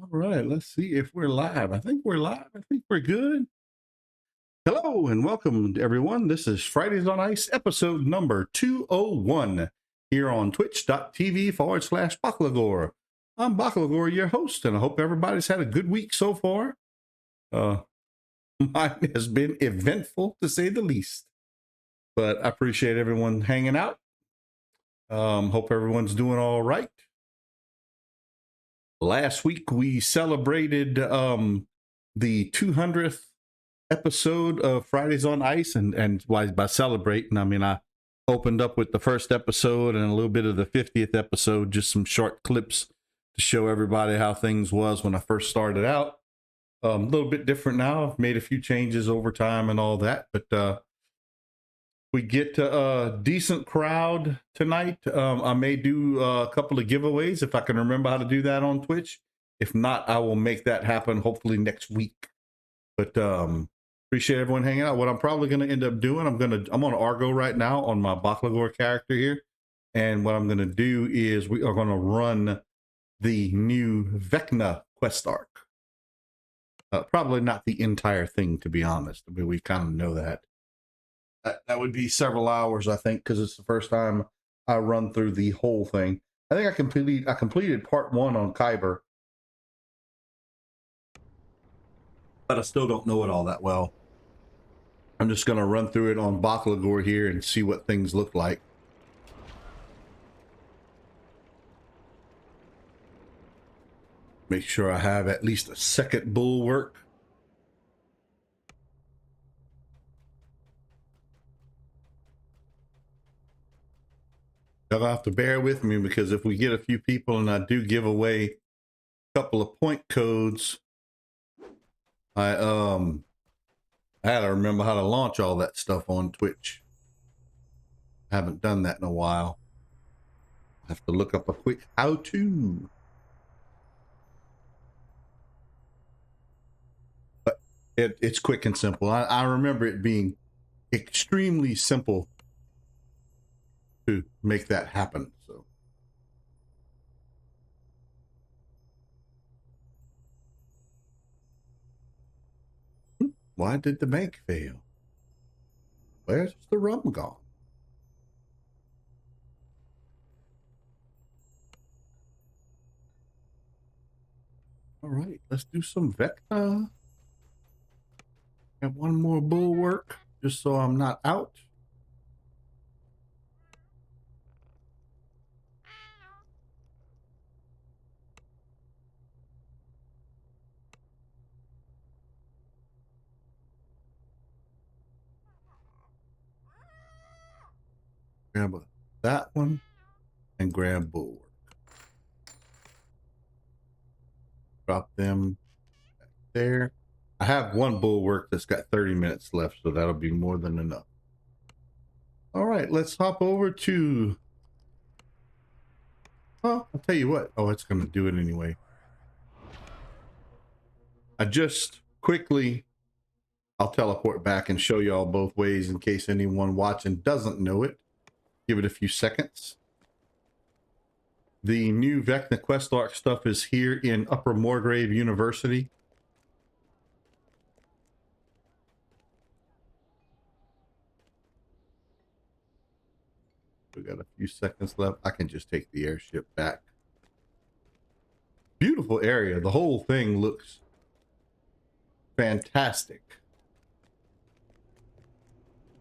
All right, let's see if we're live. I think we're live. I think we're good. Hello and welcome everyone. This is Fridays on Ice, episode number 201 here on twitch.tv/Baklagor. I'm Baklagor, your host, and I hope everybody's had a good week so far. Mine has been eventful to say the least, but I appreciate everyone hanging out. Hope everyone's doing all right. Last week we celebrated the 200th episode of Fridays on Ice, and by celebrating, I mean I opened up with the first episode and a little bit of the 50th episode, just some short clips to show everybody how things was when I first started out. A little bit different now. I've made a few changes over time and all that, but we get a decent crowd tonight. I may do a couple of giveaways if I can remember how to do that on Twitch. If not, I will make that happen hopefully next week. But appreciate everyone hanging out. What I'm probably going to end up doing, I'm on Argo right now on my Baklagor character here, and what I'm going to do is we are going to run the new Vecna quest arc. Probably not the entire thing, to be honest. I mean, we kind of know that. That would be several hours, I think, because it's the first time I run through the whole thing. I think I completed part 1 on Kyber, but I still don't know it all that well. I'm just going to run through it on Baklagor here and see what things look like. Make sure I have at least a second bulwark. You'll have to bear with me, because if we get a few people and I do give away a couple of point codes, I had to remember how to launch all that stuff on Twitch. I haven't done that in a while. I have to look up a quick how-to. But it's quick and simple. I remember it being extremely simple to make that happen. So why did the bank fail? Where's the rum gone? All right, let's do some Vecna. Got one more bulwark just so I'm not out. Grab that one and grab bulwark. Drop them back there. I have one bulwark that's got 30 minutes left, so that'll be more than enough. All right, let's hop over to... Oh, I'll tell you what. Oh, it's going to do it anyway. I just quickly... I'll teleport back and show you all both ways in case anyone watching doesn't know it. Give it a few seconds. The new Vecna quest arc stuff is here in Upper Moorgrave University. We got a few seconds left. I can just take the airship back. Beautiful area. The whole thing looks fantastic.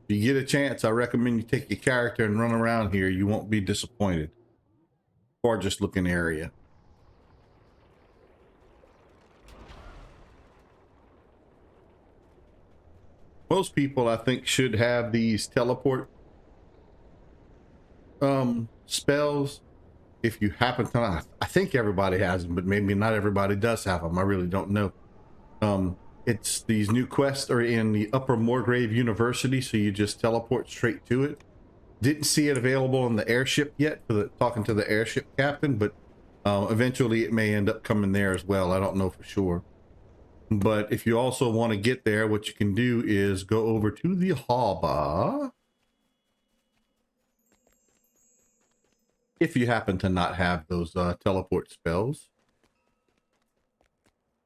If you get a chance, I recommend you take your character and run around here. You won't be disappointed. Gorgeous looking area. Most people, I think, should have these teleport spells. If you happen to not, I think everybody has them, but maybe not everybody does have them. I really don't know. It's these new quests are in the Upper Moorgrave University, so you just teleport straight to it. Didn't see it available on the airship yet for talking to the airship captain, but eventually it may end up coming there as well. I don't know for sure. But if you also want to get there, what you can do is go over to the harbor. If you happen to not have those teleport spells.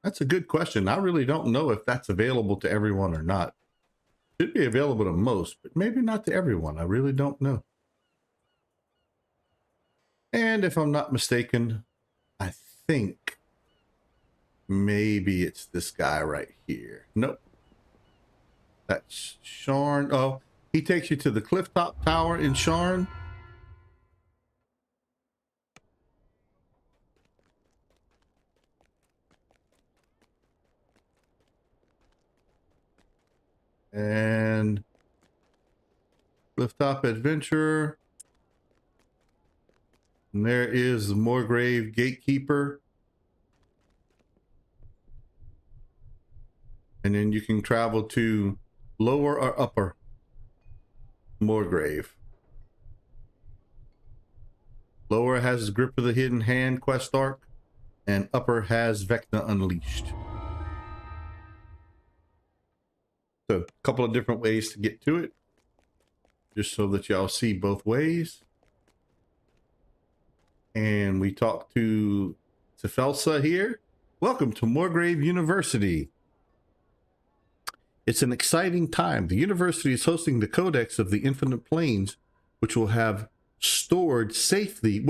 That's a good question. I really don't know if that's available to everyone or not. Should be available to most, but maybe not to everyone. I really don't know. And if I'm not mistaken, I think maybe it's this guy right here. Nope. That's Sharn. Oh, he takes you to the Clifftop Tower in Sharn. And Clifftop Adventure. And there is the Morgrave Gatekeeper. And then you can travel to Lower or Upper Morgrave. Lower has Grip of the Hidden Hand quest arc, and Upper has Vecna Unleashed. So a couple of different ways to get to it, just so that y'all see both ways. And we talked to Tefelsa here. Welcome to Morgrave University. It's an exciting time. The university is hosting the Codex of the Infinite Planes, which we have stored safely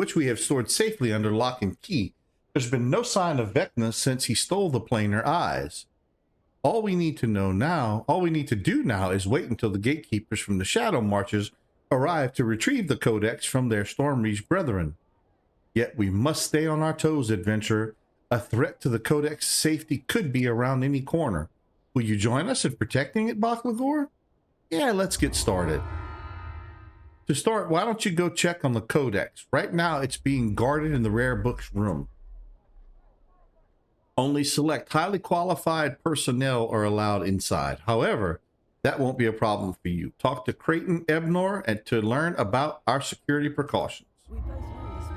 under lock and key. There's been no sign of Vecna since he stole the planar eyes. All we need to do now is wait until the gatekeepers from the Shadow Marches arrive to retrieve the Codex from their Stormreach brethren. Yet we must stay on our toes, adventurer. A threat to the Codex safety could be around any corner. Will you join us in protecting it, Bakligor? Yeah, let's get started. To start, why don't you go check on the Codex? Right now, it's being guarded in the rare books room. Only select highly qualified personnel are allowed inside. However, that won't be a problem for you. Talk to Creighton Ebnor and to learn about our security precautions.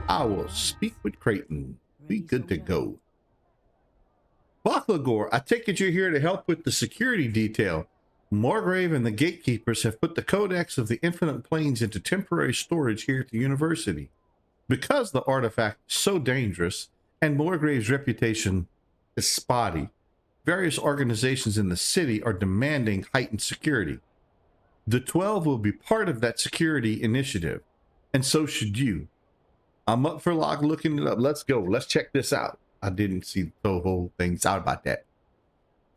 I will speak with Creighton. Be good to go. Bakligor, I take it you're here to help with the security detail. Morgrave and the gatekeepers have put the Codex of the Infinite Planes into temporary storage here at the university. Because the artifact is so dangerous and Morgrave's reputation is spotty, various organizations in the city are demanding heightened security. The 12 will be part of that security initiative, and so should you. I'm up for looking it up. Let's go. Let's check this out. I didn't see the whole thing. Sorry about that.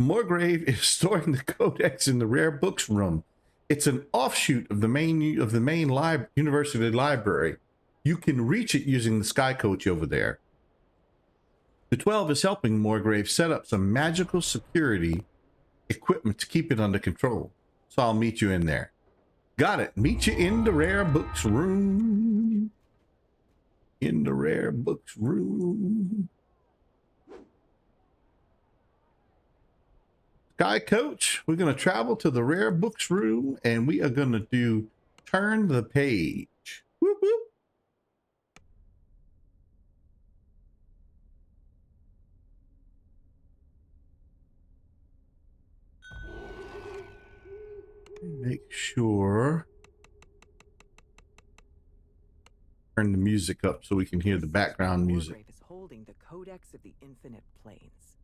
Morgrave is storing the Codex in the rare books room. It's an offshoot of the main university library. You can reach it using the sky coach over there. The 12 is helping Morgrave set up some magical security equipment to keep it under control. So I'll meet you in there. Got it. Meet you in the rare books room. In the rare books room. Sky Coach, we're going to travel to the rare books room and we are going to do turn the page. Whoop, whoop. Make sure. Turn the music up so we can hear the background music. Morgrave is holding the Codex of the Infinite Planes.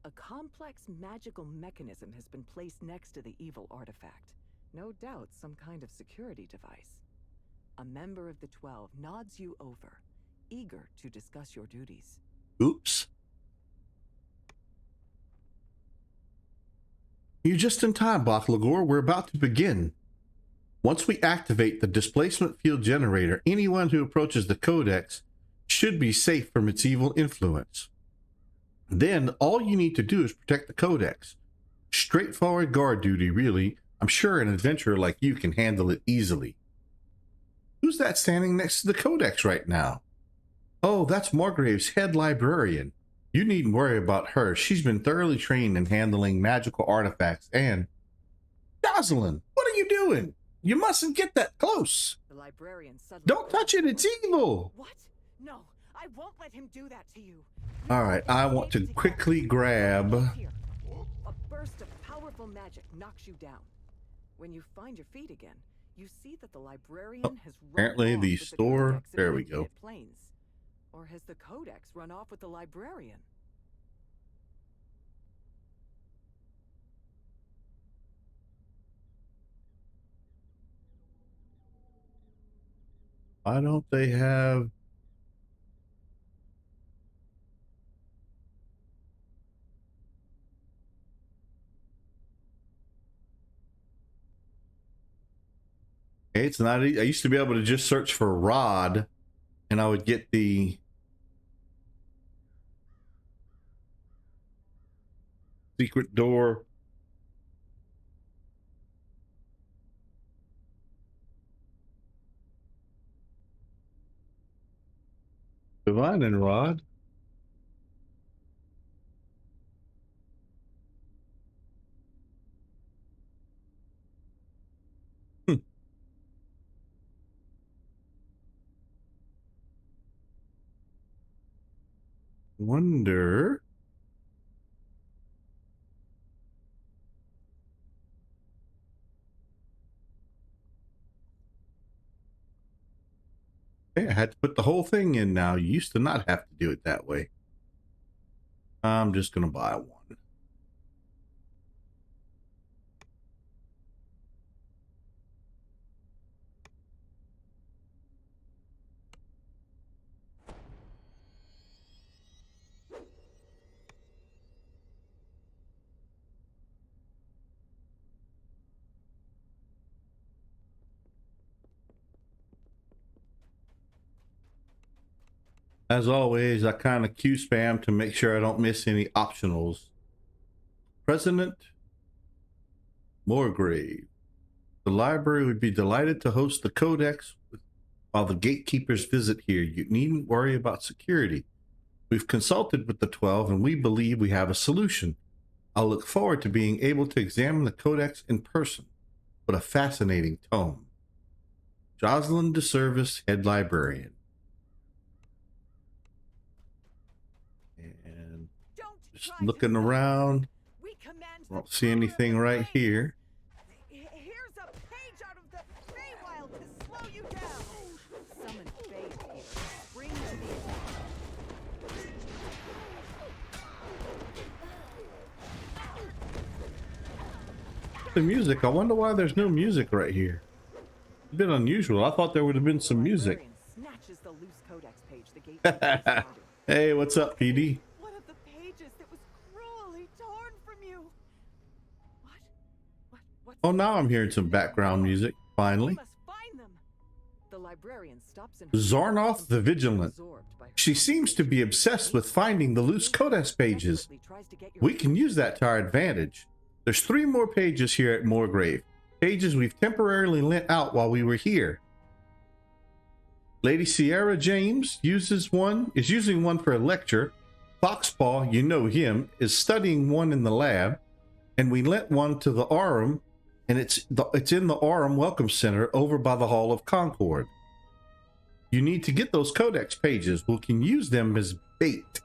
A complex magical mechanism has been placed next to the evil artifact. No doubt some kind of security device. A member of the 12 nods you over, eager to discuss your duties. Oops. You're just in time, Bakligor. We're about to begin. Once we activate the displacement field generator, anyone who approaches the Codex should be safe from its evil influence. Then all you need to do is protect the Codex. Straightforward guard duty, really. I'm sure an adventurer like you can handle it easily. Who's that standing next to the Codex right now? Oh, that's Morgrave's head librarian. You needn't worry about her. She's been thoroughly trained in handling magical artifacts and... Jocelyn, what are you doing? You mustn't get that close. The librarian suddenly... Don't touch it, it's evil. What? No, I won't let him do that to you. All right, I want to quickly grab... A burst of powerful magic knocks you down. When you find your feet again, you see that the librarian has run apparently off the with store... Codex of There we Infinite go. Planes. Or has the Codex run off with the librarian? Why don't they have... Okay, it's not... I used to be able to just search for Rod, and I would get the secret door. Divine and Rod. Wonder... Okay, I had to put the whole thing in now. You used to not have to do it that way. I'm just gonna buy one. As always, I kind of queue spam to make sure I don't miss any optionals. President Moorgrave. The library would be delighted to host the Codex while the gatekeepers visit here. You needn't worry about security. We've consulted with the 12 and we believe we have a solution. I'll look forward to being able to examine the Codex in person. What a fascinating tome. Jocelyn DeService, Head Librarian. And just looking around. Don't see anything right here. Here's a page out of the Feywild to slow you down. Summon Fey here. Bring to the The music. I wonder why there's no music right here. It's a bit unusual. I thought there would have been some music. Snatches the loose codex page the gatekeeper Hey, what's up, PD? One of the pages that was cruelly torn from you. What? Oh, now I'm hearing some background music. We Finally. must find them. The librarian stops in Zarnoth the Vigilant. She seems to be obsessed with finding the loose codex pages. We can use that to our advantage. There's 3 more pages here at Moorgrave. Pages we've temporarily lent out while we were here. Lady Sierra James is using one for a lecture. Foxpaw, you know him, is studying one in the lab. And we lent one to the Aurum, and it's in the Aurum Welcome Center over by the Hall of Concord. You need to get those codex pages. We can use them as bait.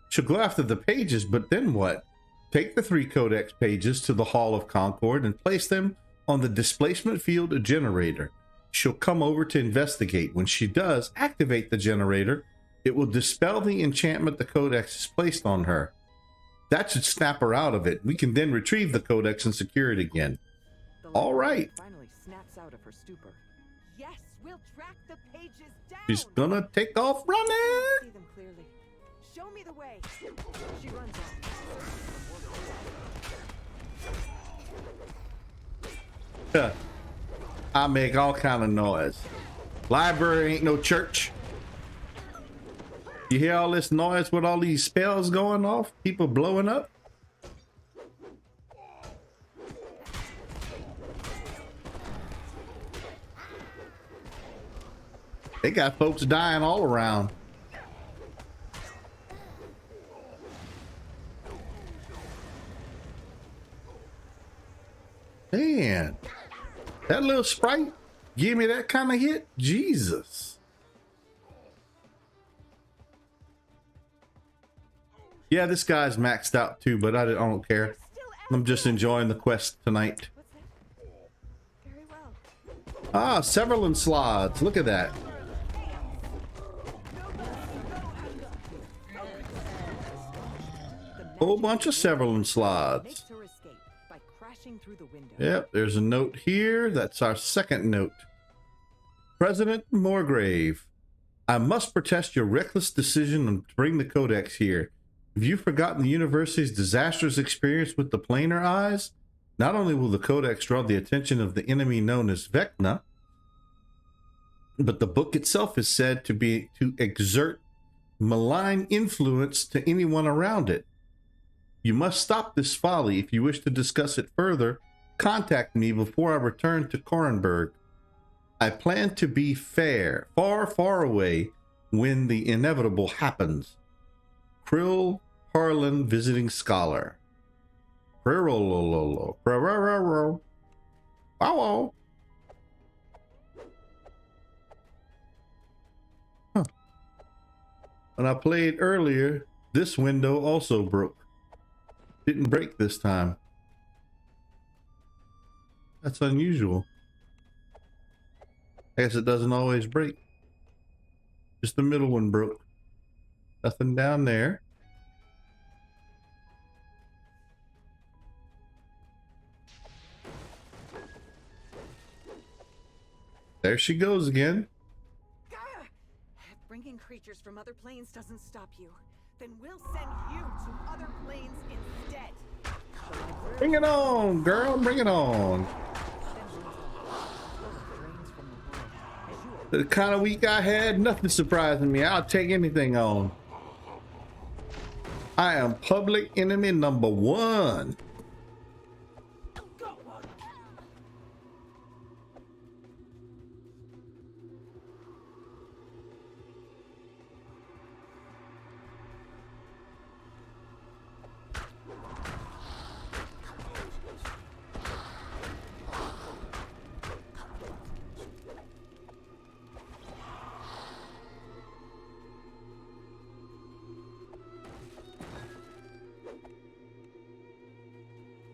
She'll go after the pages, but then what? Take the 3 codex pages to the Hall of Concord and place them on the displacement field generator. She'll come over to investigate. When she does activate the generator, it will dispel the enchantment the codex has placed on her. That should snap her out of it. We can then retrieve the codex and secure it again. All right. Finally snaps out of her stupor. Yes, we'll track the pages down. She's gonna take off running. See them clearly. Show me the way. She runs off. I make all kind of noise. Library ain't no church. You hear all this noise with all these spells going off? People blowing up? They got folks dying all around. Man, that little sprite give me that kind of hit. Jesus. Yeah, this guy's maxed out too, but I don't care. I'm just enjoying the quest tonight. Very well. Ah, Severland slots. Look at that. Whole bunch of Severland slots. Makes her escape by crashing through the window. Yep, there's a note here. That's our second note. President Morgrave, I must protest your reckless decision to bring the Codex here. Have you forgotten the university's disastrous experience with the planar eyes? Not only will the Codex draw the attention of the enemy known as Vecna, but the book itself is said to exert malign influence to anyone around it. You must stop this folly. If you wish to discuss it further, contact me before I return to Korenberg. I plan to be far, far away when the inevitable happens. Krill Harlan, visiting scholar. Wow. Huh. When I played earlier, this window also broke. Didn't break this time. That's unusual. I guess it doesn't always break. Just the middle one broke. Nothing down there. There she goes again. Gah! If bringing creatures from other planes doesn't stop you, then we'll send you to other planes instead. Bring it on, girl. Bring it on. The kind of week I had, nothing surprising me. I'll take anything on. I am public enemy number 1.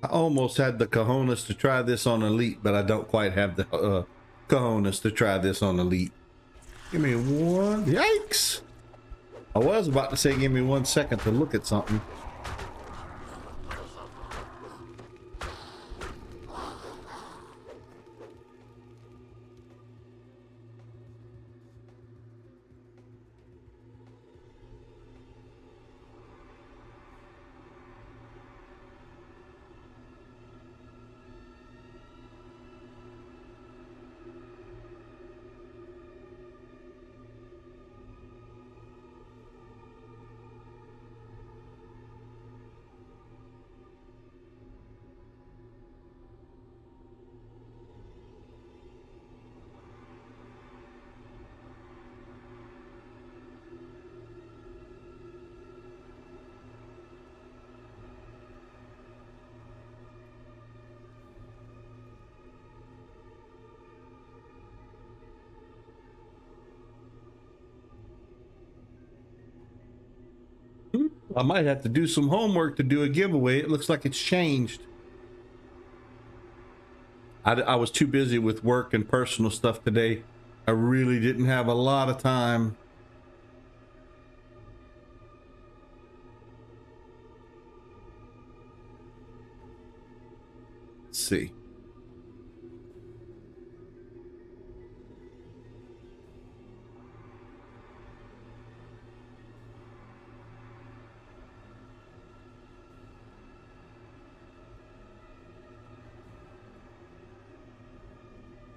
I almost had the cojones to try this on Elite, but I don't quite have the cojones to try this on Elite. Give me one. Yikes! I was about to say give me 1 second to look at something. I might have to do some homework to do a giveaway. It looks like it's changed. I was too busy with work and personal stuff today. I really didn't have a lot of time. Let's see.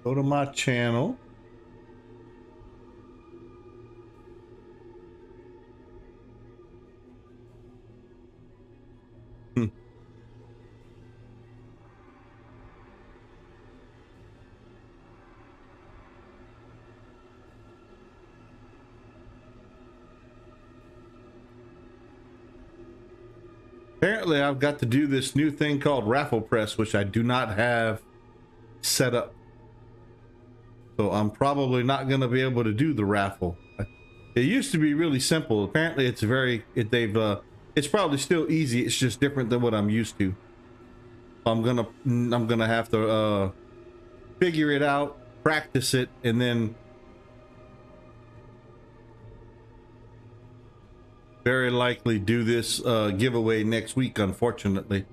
Go to my channel. Apparently I've got to do this new thing called Raffle Press, which I do not have set up. So I'm probably not going to be able to do the raffle. It used to be really simple. Apparently it's it's probably still easy. It's just different than what I'm used to. I'm gonna have to figure it out, practice it, and then very likely do this giveaway next week, unfortunately.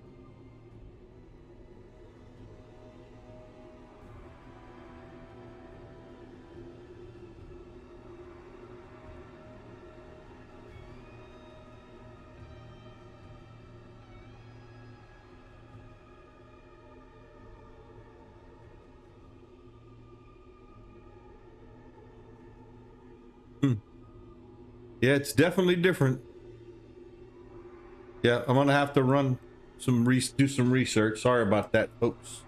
Yeah, it's definitely different. Yeah, I'm gonna have to run some do some research. Sorry about that, folks.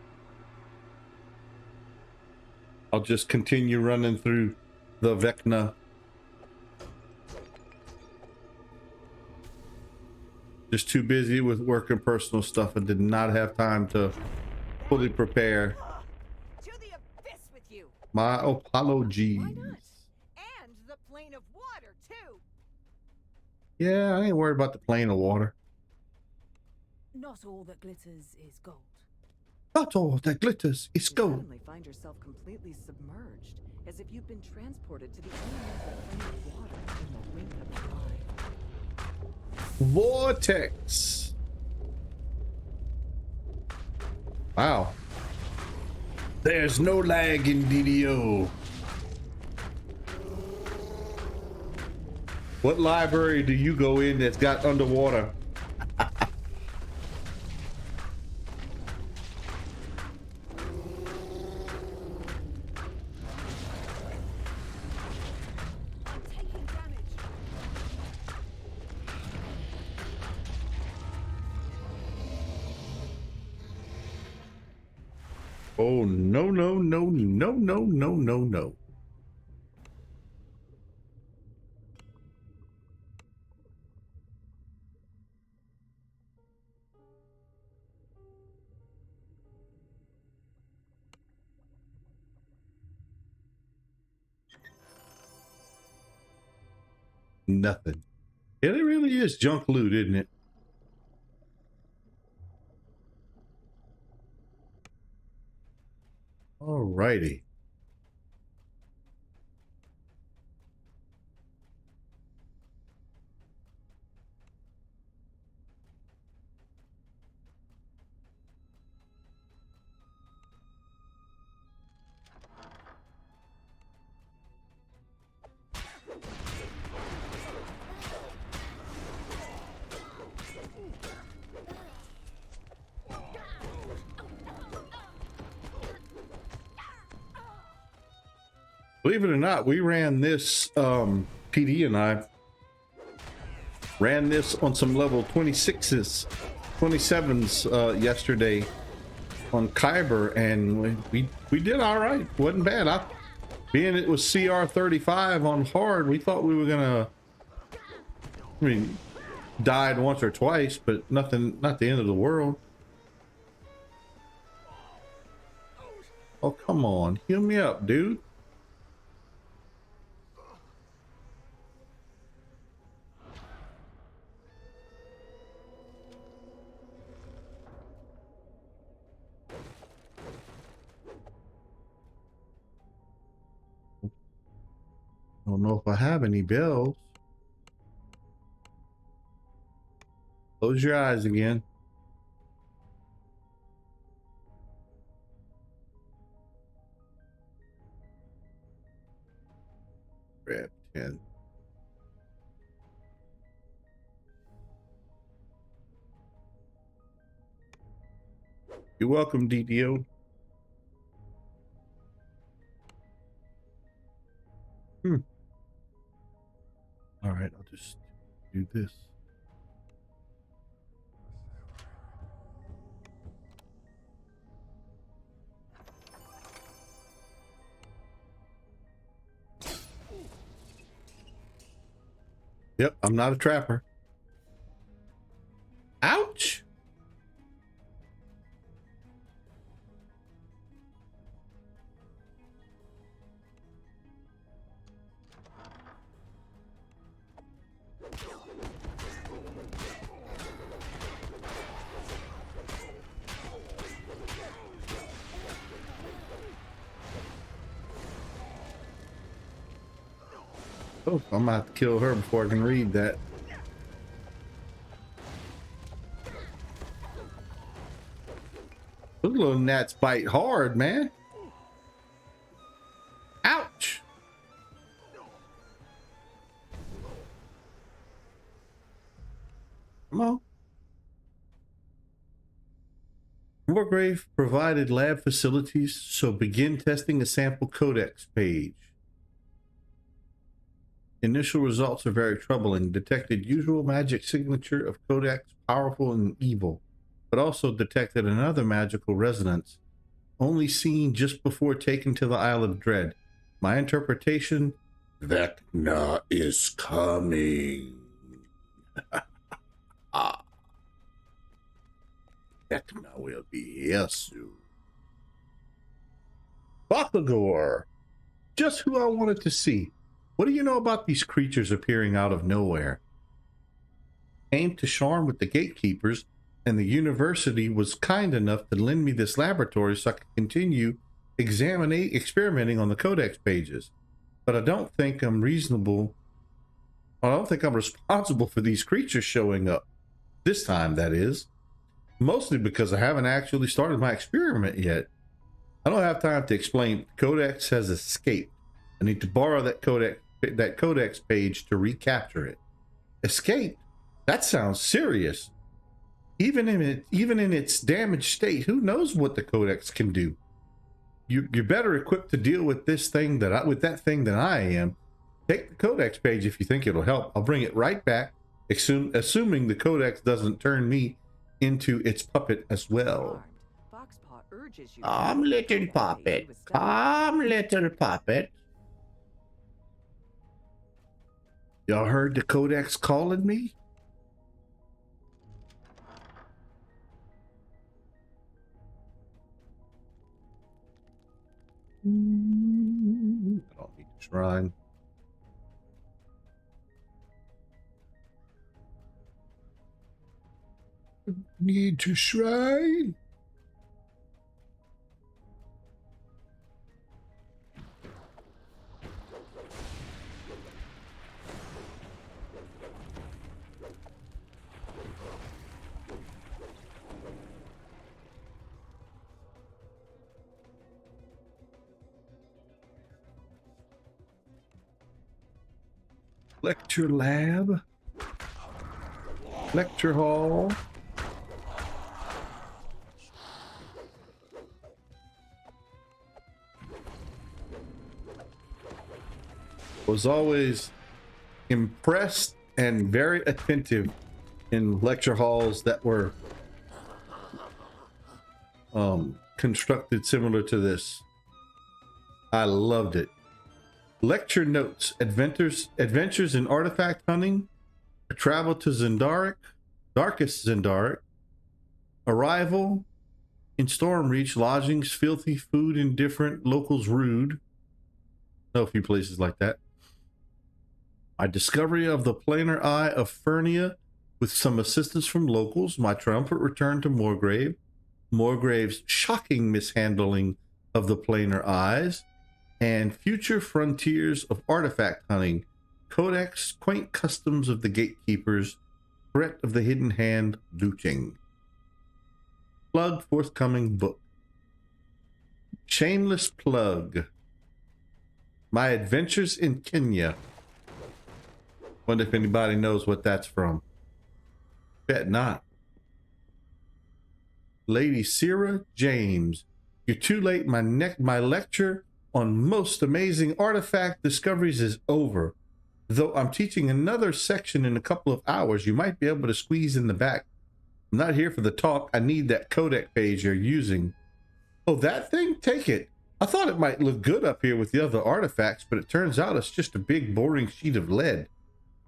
I'll just continue running through the Vecna. Just too busy with work and personal stuff and did not have time to fully prepare. To the abyss with you. My apologies. Why not? And the plane of water too. Yeah, I ain't worried about the plane of water. Not all that glitters is gold. Not all that glitters is You gold. suddenly find yourself completely submerged, as if you've been transported to the elemental plane of water in the wink of an eye. Vortex. Wow. There's no lag in DDO. What library do you go in that's got underwater? I'm taking damage. Oh, no, no, no, no, no, no, no, no. Nothing. Yeah, it really is junk loot, isn't it? Alrighty. Believe it or not, we ran this, PD and I ran this on some level 26s, 27s yesterday on Kyber, and we did all right. Wasn't bad. Being it was CR 35 on hard, we thought we were gonna, I mean, died once or twice, but nothing, not the end of the world. Oh, come on, heal me up, dude. I don't know if I have any bells. Close your eyes again. Grab 10. You're welcome, DDO. All right, I'll just do this. Yep, I'm not a trapper. Ouch! Oh, I'm about to kill her before I can read that. Those little gnats bite hard, man. Ouch! Come on. Wargrave provided lab facilities, so begin testing a sample codex page. Initial results are very troubling. Detected usual magic signature of Codex, powerful and evil, but also detected another magical resonance, only seen just before taken to the Isle of Dread. My interpretation, Vecna is coming. Vecna will be here soon. Bakagor, just who I wanted to see. What do you know about these creatures appearing out of nowhere? Came to Sharn with the gatekeepers, and the university was kind enough to lend me this laboratory so I could continue experimenting on the Codex pages. But I don't think I'm reasonable. I don't think I'm responsible for these creatures showing up. This time, that is. Mostly because I haven't actually started my experiment yet. I don't have time to explain. Codex has escaped. I need to borrow that codex page to recapture it. Escape? That sounds serious. Even in its damaged state, who knows what the codex can do? You're better equipped to deal with that thing than I am. Take the codex page if you think it'll help. I'll bring it right back, assuming the codex doesn't turn me into its puppet as well. Calm, little puppet. Calm, little puppet. Y'all heard the codex calling me? I don't need to shrine. Need to shrine? Lecture lab, lecture hall. Was always impressed and very attentive in lecture halls that were constructed similar to this. I loved it. Lecture notes: adventures in artifact hunting, a travel to Zendaric, darkest Zendaric, arrival in Stormreach, lodgings, filthy food, indifferent, locals rude. Know a few places like that. My discovery of the planar eye of Fernia with some assistance from locals, my triumphant return to Morgrave, Morgrave's shocking mishandling of the planar eyes, and future frontiers of artifact hunting, Codex, quaint customs of the gatekeepers, threat of the hidden hand, looting. Plug forthcoming book. Shameless plug. My Adventures in Kenya. Wonder if anybody knows what that's from. Bet not. Lady Sarah James. You're too late. My lecture on most amazing artifact discoveries is over. Though I'm teaching another section in a couple of hours, you might be able to squeeze in the back. I'm not here for the talk. I need that codex page you're using. Oh, that thing? Take it. I thought it might look good up here with the other artifacts, but it turns out it's just a big boring sheet of lead.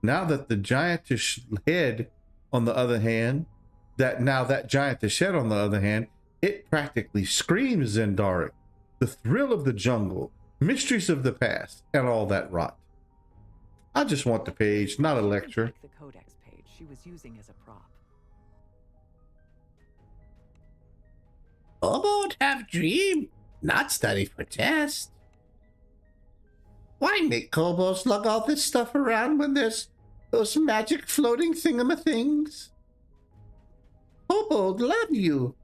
Now that the giantish head, on the other hand, that giantish head, on the other hand, it practically screams Zendaric, the thrill of the jungle, mysteries of the past, and all that rot. I just want the page, not a lecture. The codex page she was using as a prop. Kobold have dream, not study for test. Why make kobolds lug all this stuff around when there's those magic floating thingamathings? Kobold love you.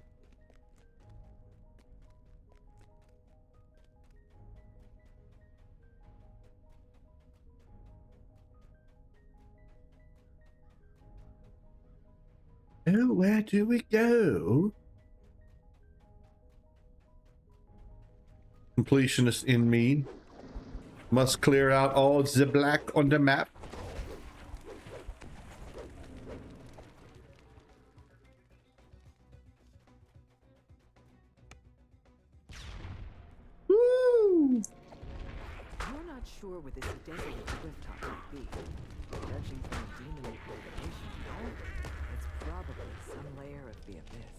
Oh, where do we go? Completionist in me. Must clear out all the black on the map. Woo! You're not sure what this desolate rooftop might be. Judging from the demon location, though, it's probably some layer of the abyss.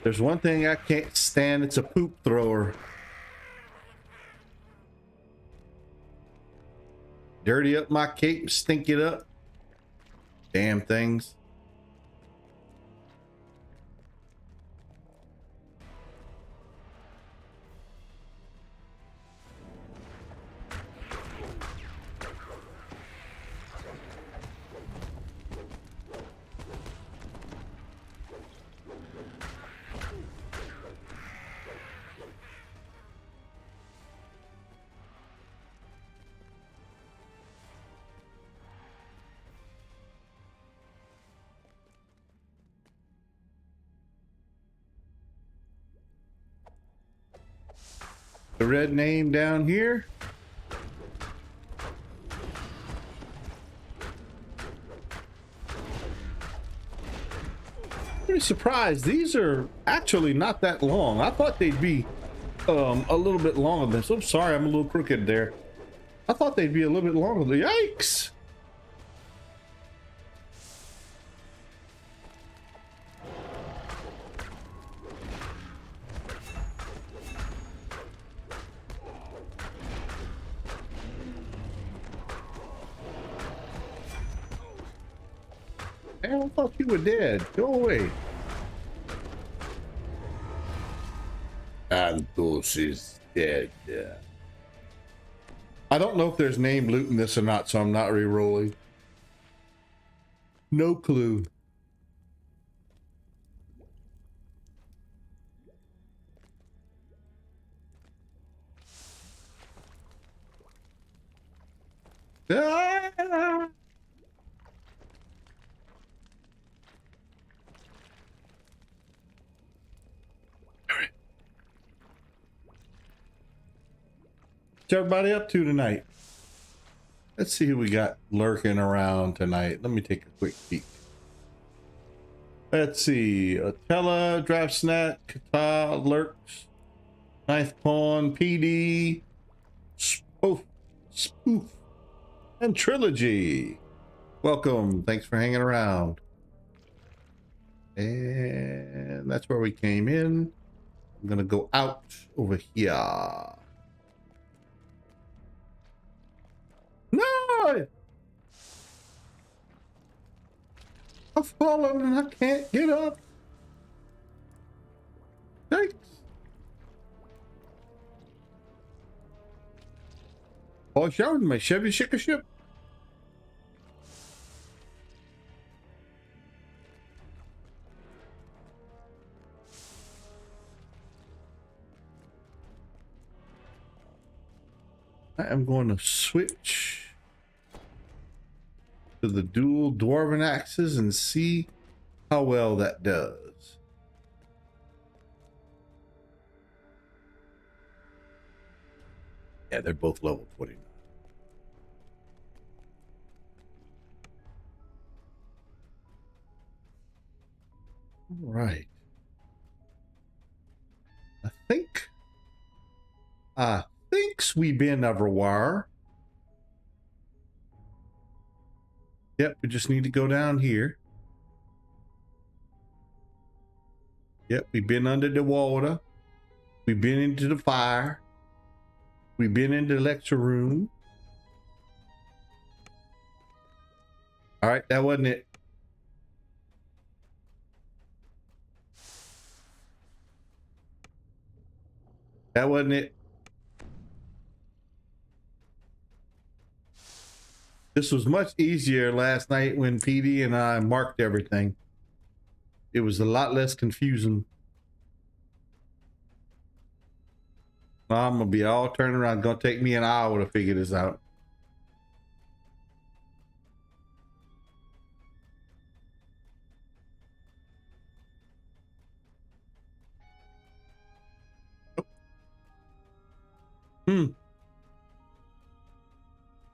There's one thing I can't stand, it's a poop thrower. Dirty up my cape, stink it up. Damn things. The red name down here. Pretty surprised. These are actually not that long. I thought they'd be a little bit longer than this. I'm sorry, I'm a little crooked there. I thought they'd be a little bit longer. Yikes! I thought you were dead. Go away. Altos is dead. I don't know if there's name loot in this or not, so I'm not re-rolling. No clue. Ah! What's everybody up to tonight? Let's see who we got lurking around tonight. Let me take a quick peek. Let's see. Atella, Draft Snack, Kata, Lurks, Ninth Pawn, PD, Spoof, and Trilogy. Welcome. Thanks for hanging around. And that's where we came in. I'm going to go out over here. No! I've fallen and I can't get up. Thanks. Oh, shouting my Chevy Ship. I am going to switch to the dual dwarven axes and see how well that does. Yeah, they're both level 29. All right. I thinks we been everywhere. Yep, we just need to go down here. Yep, we've been under the water. We've been into the fire. We've been in the lecture room. All right, that wasn't it. That wasn't it. This was much easier last night when PD and I marked everything. It was a lot less confusing. Now I'm gonna be all turned around. It's gonna take me an hour to figure this out.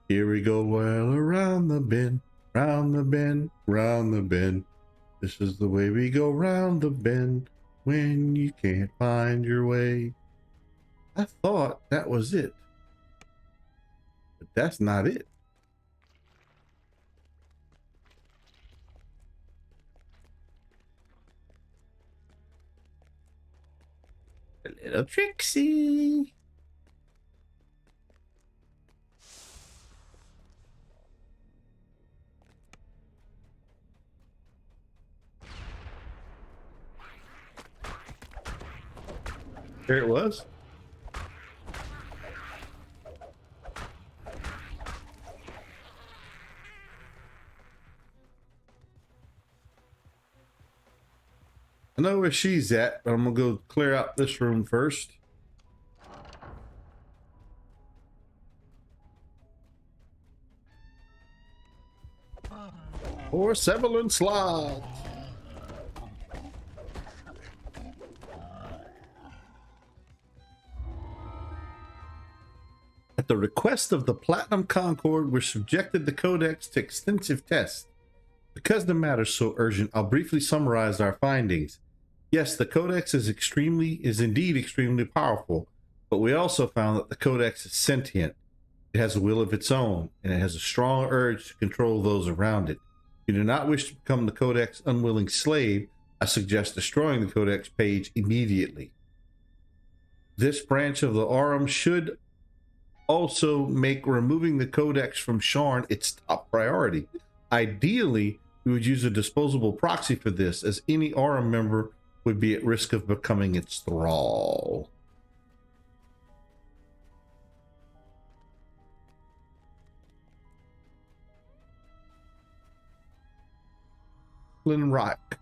Here we go, well, around the bend, round the bend, round the bend. This is the way we go round the bend when you can't find your way. I thought that was it, but that's not it. A little Trixie. There it was. I know where she's at, but I'm gonna go clear out this room first. Or Sevelin Slot. At the request of the Platinum Concord, we subjected the Codex to extensive tests. Because the matter's so urgent, I'll briefly summarize our findings. Yes, the Codex is indeed extremely powerful, but we also found that the Codex is sentient. It has a will of its own, and it has a strong urge to control those around it. If you do not wish to become the Codex unwilling slave, I suggest destroying the Codex page immediately. This branch of the Aurum should also make removing the Codex from Sharn its top priority. Ideally, we would use a disposable proxy for this, as any Aurum member would be at risk of becoming its thrall. Lynn Rock.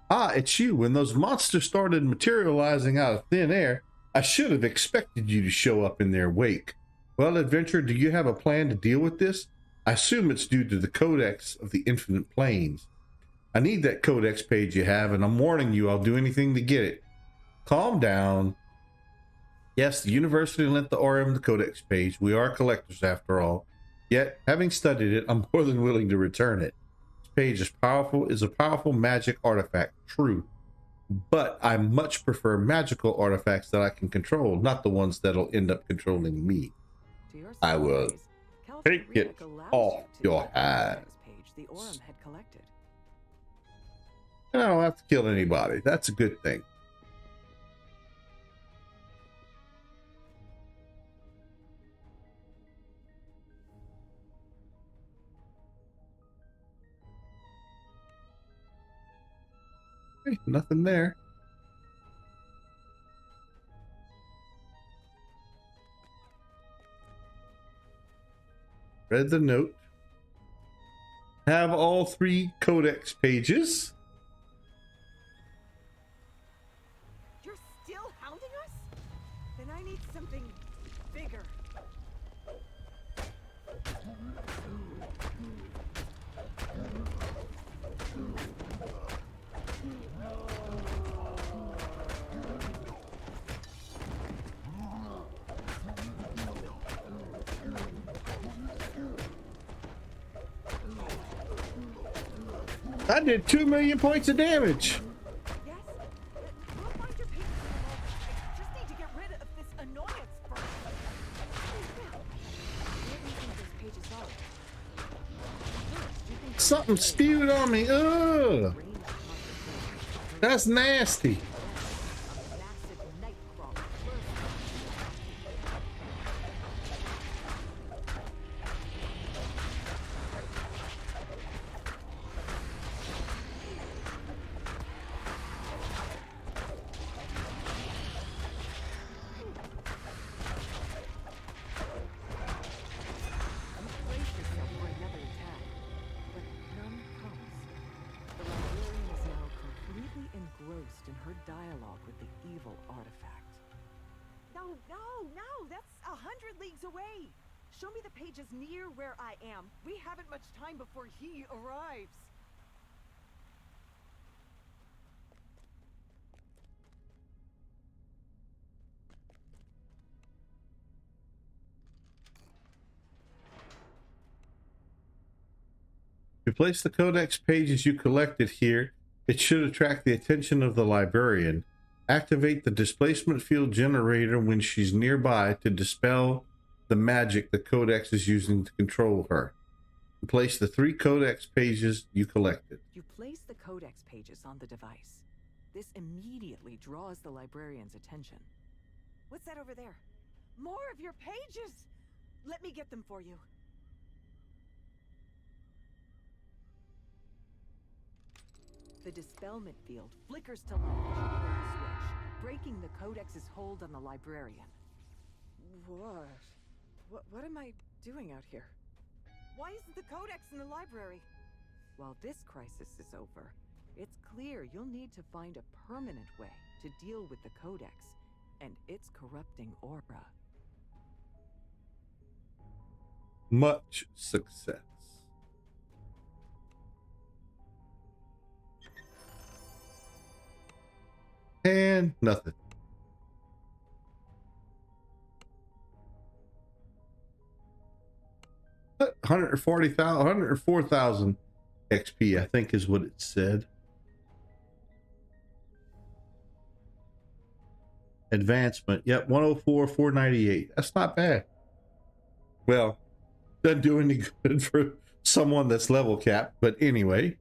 Ah, it's you. When those monsters started materializing out of thin air, I should have expected you to show up in their wake. Well, Adventurer, do you have a plan to deal with this? I assume it's due to the Codex of the Infinite Planes. I need that Codex page you have, and I'm warning you, I'll do anything to get it. Calm down. Yes, the University lent the Aurum the Codex page. We are collectors after all. Yet, having studied it, I'm more than willing to return it. This page is a powerful magic artifact, true. But I much prefer magical artifacts that I can control, not the ones that'll end up controlling me. I will take it off your hands. The Aurum had collected. And I don't have to kill anybody. That's a good thing. Okay, nothing there. Read the note. Have all 3 Codex pages. You're still hounding us? Then I need something bigger. I did 2 million points of damage. Yes? We'll find your papers in a moment. I just need to get rid of this annoyance first. Where do you think those pages are? First, you think Something spewed on me. Ugh. range That's nasty. a massive nightcrawler. Brace yourself for another attack, but none comes. The librarian is now completely engrossed in her dialogue with the evil artifact. No, that's 100 leagues away. Show me the pages near where I am. We haven't much time before he arrives. you place the codex pages you collected here, it should attract the attention of the librarian. Activate the displacement field generator when she's nearby to dispel the magic the codex is using to control her. Place the 3 codex pages you collected. You place the codex pages on the device. This immediately draws the librarian's attention. What's that over there? More of your pages! Let me get them for you. The dispelment field flickers to life as you pull the switch, breaking the codex's hold on the librarian. What am I doing out here? Why isn't the codex in the library? While this crisis is over, it's clear you'll need to find a permanent way to deal with the codex and its corrupting aura. Much success. And nothing. But 104,000 XP, I think is what it said. Advancement. Yep, 104,498. That's not bad. Well, doesn't do any good for someone that's level capped, but anyway.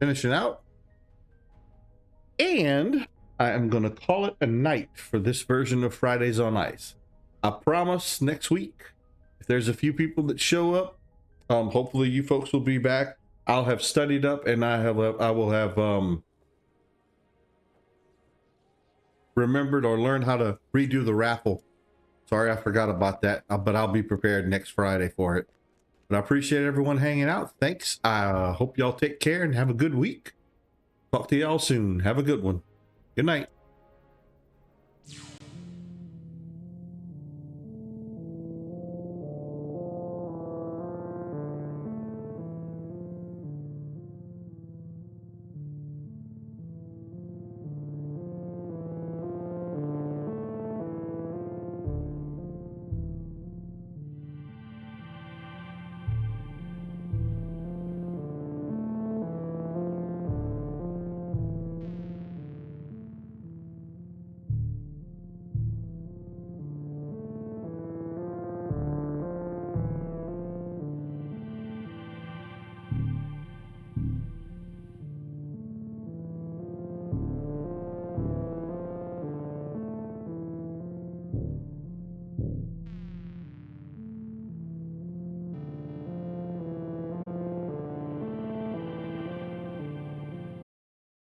Finishing out. And I am going to call it a night for this version of Fridays on Ice. I promise next week, if there's a few people that show up, hopefully you folks will be back. I'll have studied up and I will have remembered or learned how to redo the raffle. Sorry, I forgot about that, but I'll be prepared next Friday for it. But I appreciate everyone hanging out. Thanks. I hope y'all take care and have a good week. Talk to y'all soon. Have a good one. Good night.